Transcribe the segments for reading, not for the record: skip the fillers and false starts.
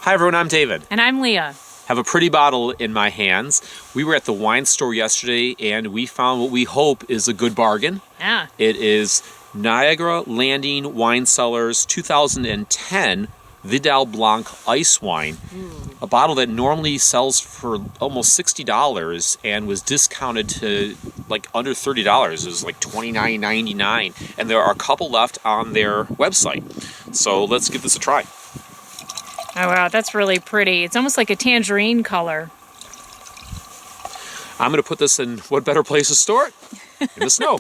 Hi everyone, I'm David. And I'm Leah. Have a pretty bottle in my hands. We were at the wine store yesterday and we found what we hope is a good bargain. Yeah. It is Niagara Landing Wine Cellars 2010 Vidal Blanc ice wine. A bottle that normally sells for almost $60 and was discounted to like under $30. It was like $29.99, and there are a couple left on their website. So let's give this a try. Oh wow, that's really pretty. It's almost like a tangerine color. I'm going to put this in what better place to store it? In the snow.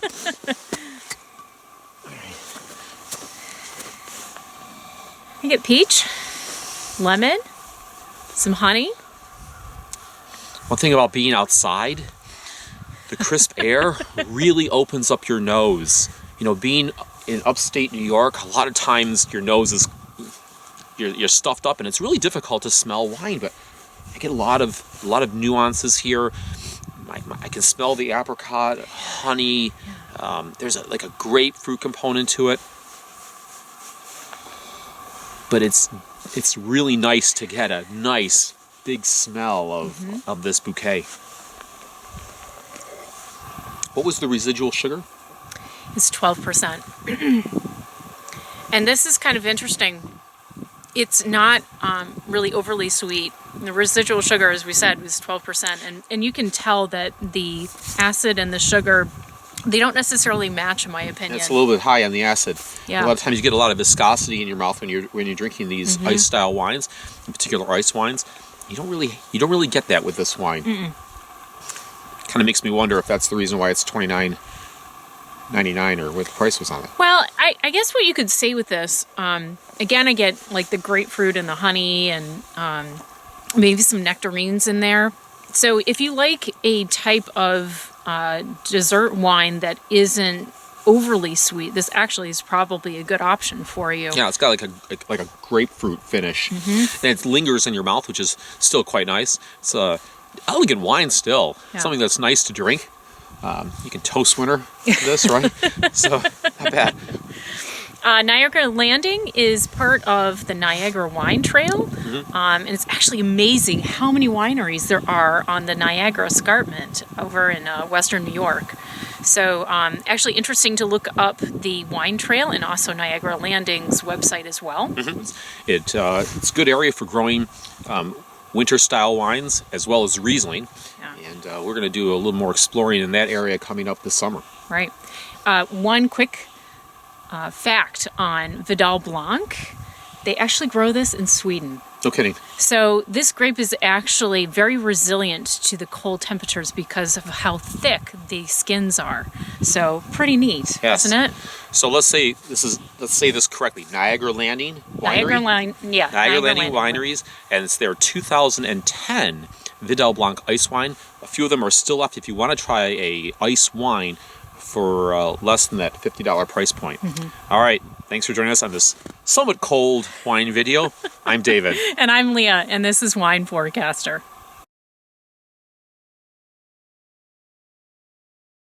You get peach, lemon, some honey. One thing about being outside, the crisp air really opens up your nose. You know, being in upstate New York, a lot of times your nose is you're stuffed up and it's really difficult to smell wine, but I get a lot of nuances here. I can smell the apricot, honey. There's like a grapefruit component to it. But it's really nice to get a nice big smell of this bouquet. What was the residual sugar? It's 12%. And this is kind of interesting. It's not really overly sweet. The residual sugar, as we said, was 12%. And you can tell that the acid and the sugar, they don't necessarily match, in my opinion. It's a little bit high on the acid. Yeah. A lot of times you get a lot of viscosity in your mouth when you're drinking these ice style wines, in particular ice wines. You don't really get that with this wine. Kind of makes me wonder if that's the reason why it's $29.99 or what the price was on it. Well, I guess what you could say with this, again, I get like the grapefruit and the honey and maybe some nectarines in there. So if you like a type of dessert wine that isn't overly sweet, this actually is probably a good option for you. Yeah, it's got like a grapefruit finish, and it lingers in your mouth, which is still quite nice. It's a elegant wine still, something that's nice to drink. You can toast winter this, right? So not bad. Niagara Landing is part of the Niagara Wine Trail, and it's actually amazing how many wineries there are on the Niagara Escarpment over in Western New York. So actually interesting to look up the wine trail and also Niagara Landing's website as well. It's a good area for growing winter-style wines as well as Riesling, and we're going to do a little more exploring in that area coming up this summer. Right. One quick fact on Vidal Blanc, they actually grow this in Sweden. No kidding. So this grape is actually very resilient to the cold temperatures because of how thick the skins are. So pretty neat, isn't it? So let's say this correctly. Niagara Landing Winery. Niagara Landing Wineries, and it's their 2010 Vidal Blanc ice wine. A few of them are still left if you want to try a ice wine for less than that $50 price point. All right, thanks for joining us on this somewhat cold wine video. I'm David. And I'm Leah, and this is Wine Forecaster.